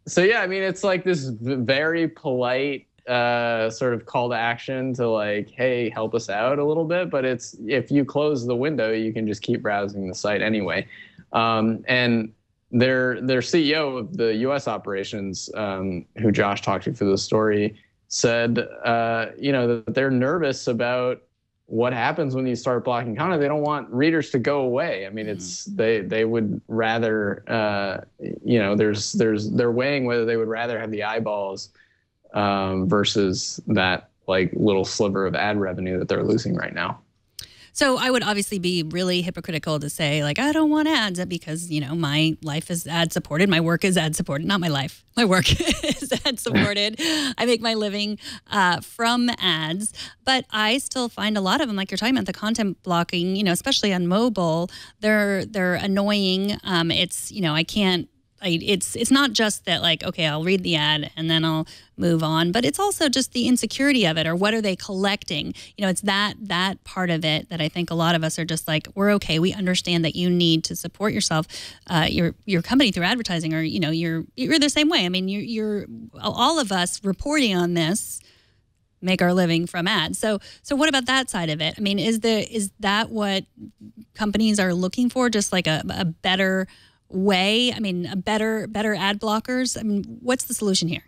Speaker 4: So yeah, I mean, it's like this very polite sort of call to action to like, hey, help us out a little bit. But it's, if you close the window, you can just keep browsing the site anyway. And their CEO of the U.S. operations, who Josh talked to for the story, said, that they're nervous about what happens when you start blocking content. They don't want readers to go away. I mean, they would rather, they're weighing whether they would rather have the eyeballs versus that like little sliver of ad revenue that they're losing right now.
Speaker 1: So I would obviously be really hypocritical to say, like, I don't want ads because, my life is ad supported. My work is ad supported. Not my life. My work is ad supported. I make my living from ads. But I still find a lot of them, like you're talking about, the content blocking, especially on mobile, they're annoying. I can't. It's not just that, like, okay, I'll read the ad and then I'll move on, but it's also just the insecurity of it, or what are they collecting? It's that part of it that I think a lot of us are just like, we're okay. We understand that you need to support yourself, your company through advertising, or you're the same way. I mean, you're all of us reporting on this make our living from ads. So what about that side of it? I mean, is that what companies are looking for? Just like a better way? I mean, better ad blockers? I mean, what's the solution here?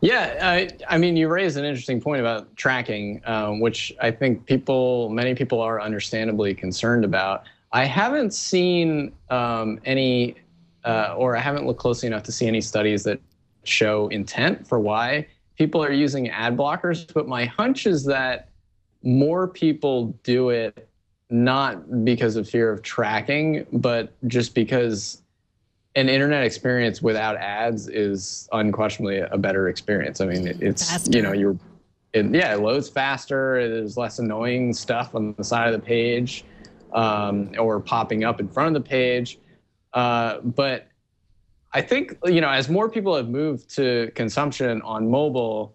Speaker 4: Yeah, I mean, you raised an interesting point about tracking, which I think many people are understandably concerned about. I haven't seen any, or I haven't looked closely enough to see any studies that show intent for why people are using ad blockers, but my hunch is that more people do it not because of fear of tracking, but just because an internet experience without ads is unquestionably a better experience. I mean, it's faster. It loads faster. There's less annoying stuff on the side of the page, or popping up in front of the page. But I think, as more people have moved to consumption on mobile,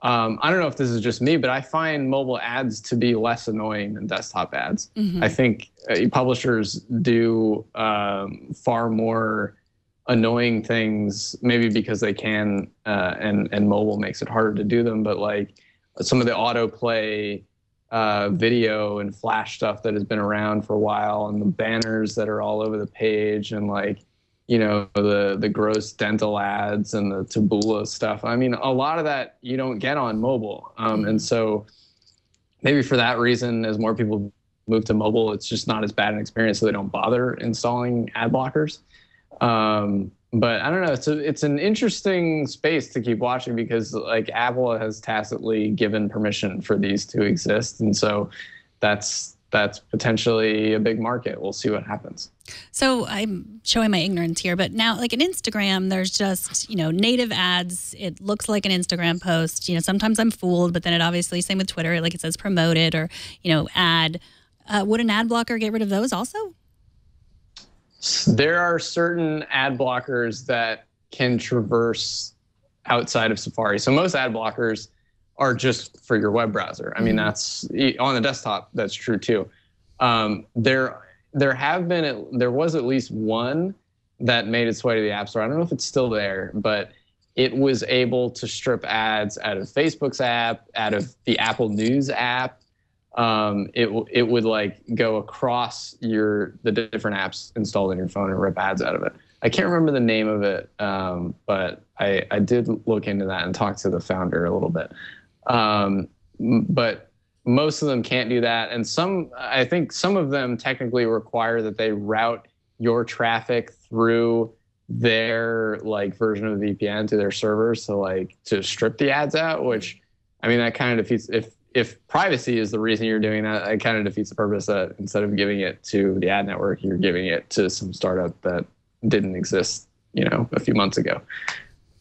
Speaker 4: I don't know if this is just me, but I find mobile ads to be less annoying than desktop ads. Mm-hmm. I think publishers do far more annoying things, maybe because they can, and mobile makes it harder to do them. But like some of the autoplay video and flash stuff that has been around for a while, and the banners that are all over the page, and like, the gross dental ads and the Taboola stuff. I mean, a lot of that you don't get on mobile. And so maybe for that reason, as more people move to mobile, it's just not as bad an experience, so they don't bother installing ad blockers. But I don't know, it's an interesting space to keep watching, because like Apple has tacitly given permission for these to exist. And so that's potentially a big market. We'll see what happens.
Speaker 1: So I'm showing my ignorance here, but now, like in Instagram, there's just, native ads. It looks like an Instagram post. Sometimes I'm fooled, but then it obviously, same with Twitter, like it says promoted or, ad. Would an ad blocker get rid of those also?
Speaker 4: There are certain ad blockers that can traverse outside of Safari. So most ad blockers are just for your web browser. I mean, that's on the desktop. That's true too. There was at least one that made its way to the App Store. I don't know if it's still there, but it was able to strip ads out of Facebook's app, out of the Apple News app. It would like go across the different apps installed in your phone and rip ads out of it. I can't remember the name of it, but I did look into that and talk to the founder a little bit. But most of them can't do that. And I think some of them technically require that they route your traffic through their like version of the VPN to their servers to strip the ads out, which, I mean, that kind of defeats, if privacy is the reason you're doing that, it kind of defeats the purpose that instead of giving it to the ad network, you're giving it to some startup that didn't exist, a few months ago.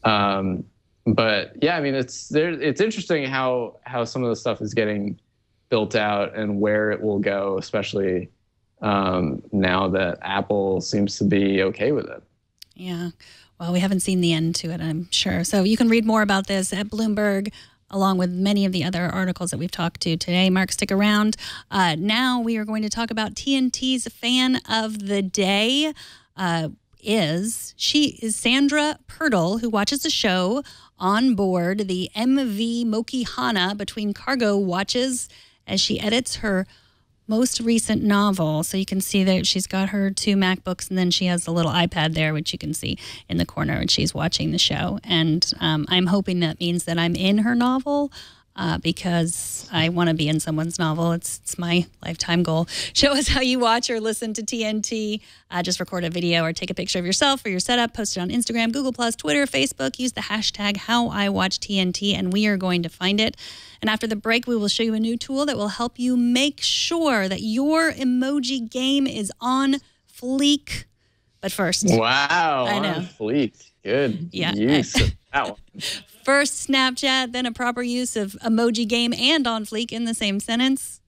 Speaker 4: But yeah, I mean, it's interesting how some of the stuff is getting built out and where it will go, especially now that Apple seems to be okay with it.
Speaker 1: Yeah. Well, we haven't seen the end to it, I'm sure. So you can read more about this at Bloomberg, along with many of the other articles that we've talked to today. Mark, stick around. Now we are going to talk about TNT's fan of the day. She is Sandra Purtle, who watches the show on board the MV Mokihana between cargo watches as she edits her most recent novel. So you can see that she's got her 2 MacBooks, and then she has a little iPad there, which you can see in the corner, and she's watching the show. And I'm hoping that means that I'm in her novel. Because I want to be in someone's novel. It's my lifetime goal. Show us how you watch or listen to TNT. Just record a video or take a picture of yourself or your setup. Post it on Instagram, Google+, Twitter, Facebook. Use the hashtag HowIWatchTNT, and we are going to find it. And after the break, we will show you a new tool that will help you make sure that your emoji game is on fleek. But first.
Speaker 4: Wow.
Speaker 1: I know.
Speaker 4: On fleek. Good use of that one.
Speaker 1: First Snapchat, then a proper use of emoji game and on fleek in the same sentence.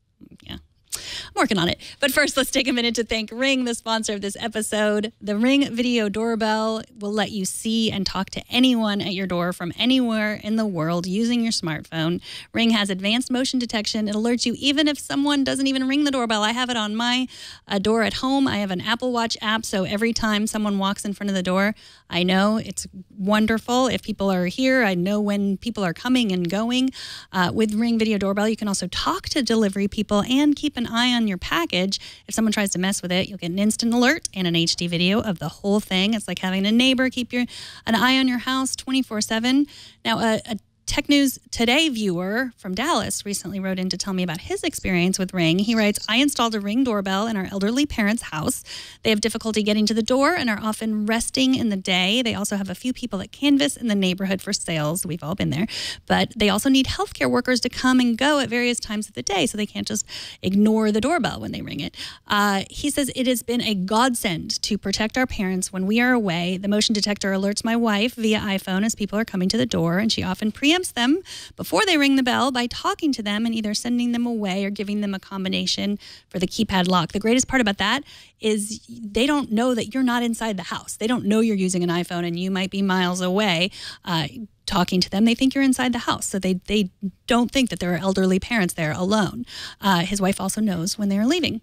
Speaker 1: Yeah, I'm working on it. But first, let's take a minute to thank Ring, the sponsor of this episode. The Ring Video Doorbell will let you see and talk to anyone at your door from anywhere in the world using your smartphone. Ring has advanced motion detection. It alerts you even if someone doesn't even ring the doorbell. I have it on my door at home. I have an Apple Watch app, so every time someone walks in front of the door, I know. It's wonderful. If people are here, I know when people are coming and going. With Ring Video Doorbell, you can also talk to delivery people and keep an eye on your package. If someone tries to mess with it, you'll get an instant alert and an HD video of the whole thing. It's like having a neighbor keep an eye on your house 24/7. Now, a Tech News Today viewer from Dallas recently wrote in to tell me about his experience with Ring. He writes, I installed a Ring doorbell in our elderly parents' house. They have difficulty getting to the door and are often resting in the day. They also have a few people that canvass in the neighborhood for sales. We've all been there. But they also need healthcare workers to come and go at various times of the day, so they can't just ignore the doorbell when they ring it. He says it has been a godsend to protect our parents when we are away. The motion detector alerts my wife via iPhone as people are coming to the door, and she often preempts them before they ring the bell by talking to them and either sending them away or giving them a combination for the keypad lock. The greatest part about that is they don't know that you're not inside the house. They don't know you're using an iPhone and you might be miles away talking to them. They think you're inside the house. So they don't think that there are elderly parents there alone. His wife also knows when they're leaving.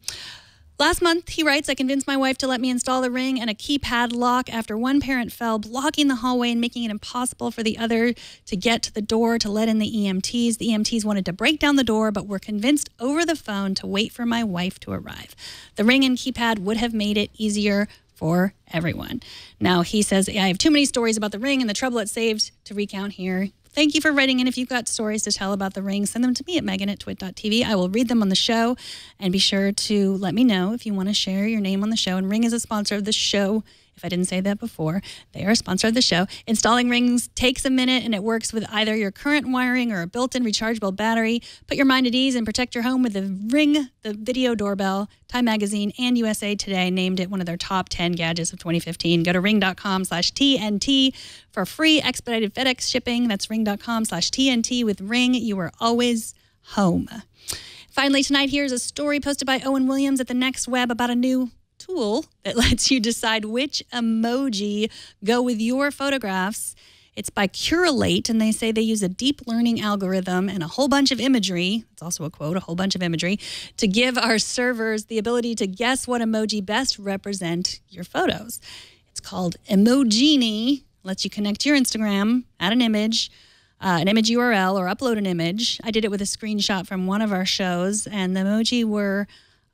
Speaker 1: Last month, he writes, I convinced my wife to let me install the Ring and a keypad lock after one parent fell, blocking the hallway and making it impossible for the other to get to the door to let in the EMTs. The EMTs wanted to break down the door, but were convinced over the phone to wait for my wife to arrive. The Ring and keypad would have made it easier for everyone. Now, he says, I have too many stories about the Ring and the trouble it saved to recount here. Thank you for writing in. If you've got stories to tell about the Ring, send them to me at megan@twit.tv. I will read them on the show, and be sure to let me know if you want to share your name on the show. And Ring is a sponsor of the show. If I didn't say that before, they are a sponsor of the show. Installing Rings takes a minute, and it works with either your current wiring or a built-in rechargeable battery. Put your mind at ease and protect your home with the Ring, the video doorbell. Time Magazine and USA Today named it one of their top 10 gadgets of 2015. Go to ring.com/TNT for free expedited FedEx shipping. That's ring.com/TNT. With Ring, you are always home. Finally, tonight, here's a story posted by Owen Williams at the Next Web about a new tool that lets you decide which emoji go with your photographs. It's by Curelate, and they say they use a deep learning algorithm and a whole bunch of imagery, it's also a quote, a whole bunch of imagery, to give our servers the ability to guess what emoji best represent your photos. It's called Emojini. Lets you connect your Instagram, add an image URL, or upload an image. I did it with a screenshot from one of our shows, and the emoji were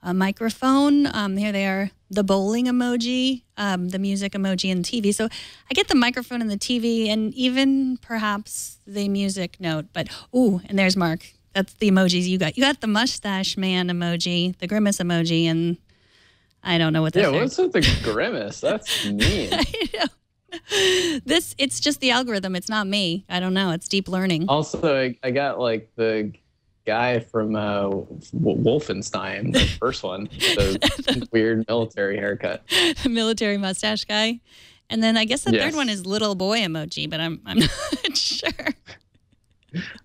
Speaker 1: a microphone. Here they are, the bowling emoji, the music emoji, and TV. So I get the microphone and the TV, and even perhaps the music note. But, ooh, and there's Mark. That's the emojis you got. You got the mustache man emoji, the grimace emoji, and I don't know what that is.
Speaker 4: Yeah, what's with the grimace? That's mean.
Speaker 1: I know. It's just the algorithm. It's not me. I don't know. It's deep learning.
Speaker 4: Also, I got like the guy from Wolfenstein, the first one, the weird military haircut,
Speaker 1: the military mustache guy, and then I guess the third one is little boy emoji, but I'm not sure.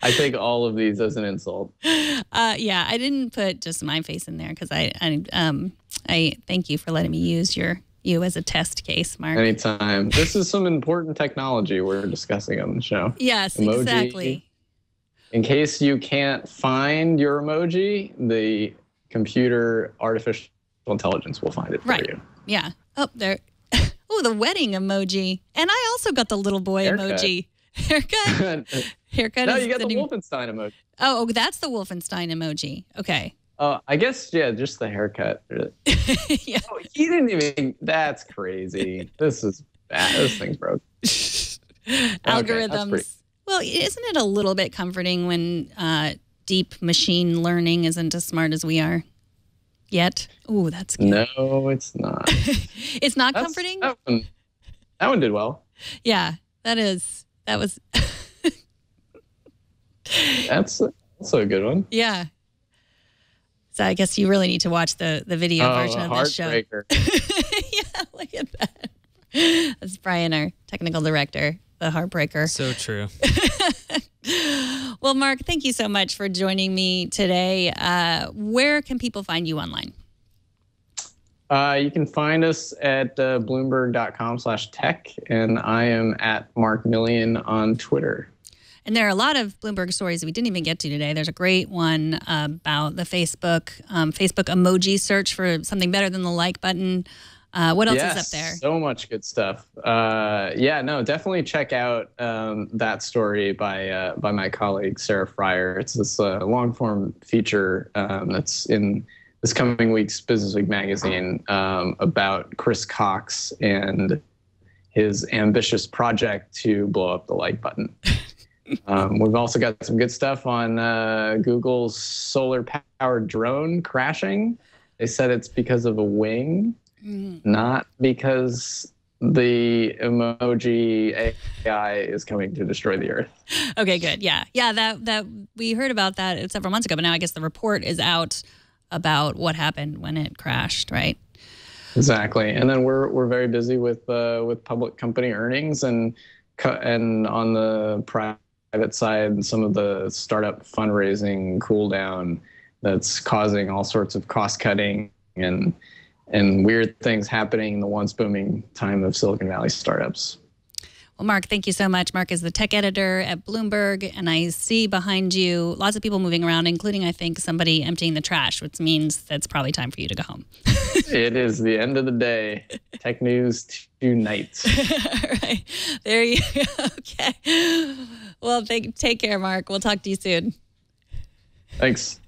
Speaker 4: I take all of these as an insult.
Speaker 1: Yeah, I didn't put just my face in there because I thank you for letting me use you as a test case, Mark.
Speaker 4: Anytime. This is some important technology we're discussing on the show.
Speaker 1: Yes,
Speaker 4: emoji.
Speaker 1: Exactly.
Speaker 4: In case you can't find your emoji, the computer artificial intelligence will find it for you.
Speaker 1: Yeah. Oh, there. Oh, the wedding emoji. And I also got the little boy emoji. Haircut. Haircut.
Speaker 4: No, you got the Wolfenstein emoji.
Speaker 1: Oh, that's the Wolfenstein emoji. Okay.
Speaker 4: I guess, yeah, just the haircut.
Speaker 1: Yeah.
Speaker 4: Oh, he didn't even. That's crazy. This is bad. This thing's broke.
Speaker 1: Algorithms.
Speaker 4: Okay,
Speaker 1: well, isn't it a little bit comforting when deep machine learning isn't as smart as we are yet? Ooh, that's good.
Speaker 4: No, it's not.
Speaker 1: It's not comforting?
Speaker 4: That one did well.
Speaker 1: Yeah, that was.
Speaker 4: That's a good one.
Speaker 1: Yeah. So I guess you really need to watch the video version of this show.
Speaker 4: Heartbreaker.
Speaker 1: Yeah, look at that. That's Brian, our technical director, the Heartbreaker.
Speaker 6: So true.
Speaker 1: Well, Mark, thank you so much for joining me today. Where can people find you online?
Speaker 4: You can find us at bloomberg.com/tech, and I am at Mark Milian on Twitter.
Speaker 1: And there are a lot of Bloomberg stories that we didn't even get to today. There's a great one about the Facebook emoji search for something better than the like button. What else is up there?
Speaker 4: So much good stuff. Definitely check out that story by my colleague Sarah Fryer. It's this long form feature that's in this coming week's Business Week magazine about Chris Cox and his ambitious project to blow up the like button. We've also got some good stuff on Google's solar-powered drone crashing. They said it's because of a wing, not because the emoji AI is coming to destroy the Earth.
Speaker 1: Okay, good. Yeah. That we heard about that several months ago, but now I guess the report is out about what happened when it crashed, right?
Speaker 4: Exactly. And then we're very busy with public company earnings and on the private side, some of the startup fundraising cool down that's causing all sorts of cost cutting and weird things happening in the once booming time of Silicon Valley startups.
Speaker 1: Well, Mark, thank you so much. Mark is the tech editor at Bloomberg, and I see behind you lots of people moving around, including, I think, somebody emptying the trash, which means that it's probably time for you to go home.
Speaker 4: It is the end of the day. Tech news tonight.
Speaker 1: All right. There you go. Okay. Well, take care, Mark. We'll talk to you soon.
Speaker 4: Thanks.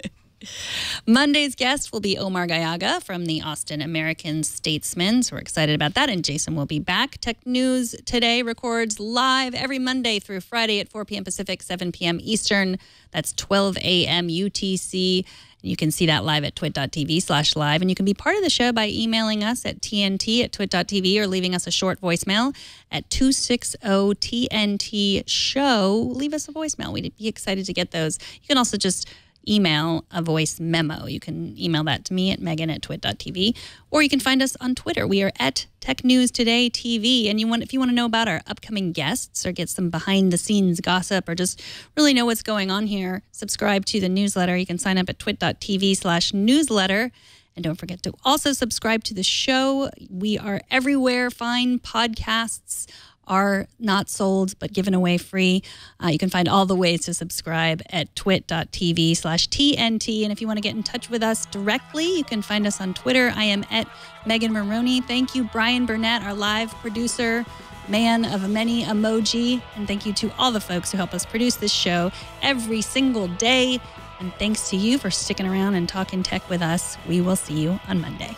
Speaker 1: Monday's guest will be Omar Gallaga from the Austin American-Statesman. So we're excited about that. And Jason will be back. Tech News Today records live every Monday through Friday at 4 p.m. Pacific, 7 p.m. Eastern. That's 12 a.m. UTC. You can see that live at twit.tv/live. And you can be part of the show by emailing us at tnt@twit.tv or leaving us a short voicemail at 260-TNT-SHOW. Leave us a voicemail. We'd be excited to get those. You can also just email a voice memo. You can email that to me at megan@twit.tv, or you can find us on Twitter. We are at Tech News Today TV. And if you want to know about our upcoming guests or get some behind the scenes gossip or just really know what's going on here, subscribe to the newsletter. You can sign up at twit.tv/newsletter. And don't forget to also subscribe to the show. We are everywhere. Fine podcasts are not sold, but given away free. You can find all the ways to subscribe at twit.tv/TNT. And if you want to get in touch with us directly, you can find us on Twitter. I am at Megan Morrone. Thank you, Brian Burnett, our live producer, man of many emoji. And thank you to all the folks who help us produce this show every single day. And thanks to you for sticking around and talking tech with us. We will see you on Monday.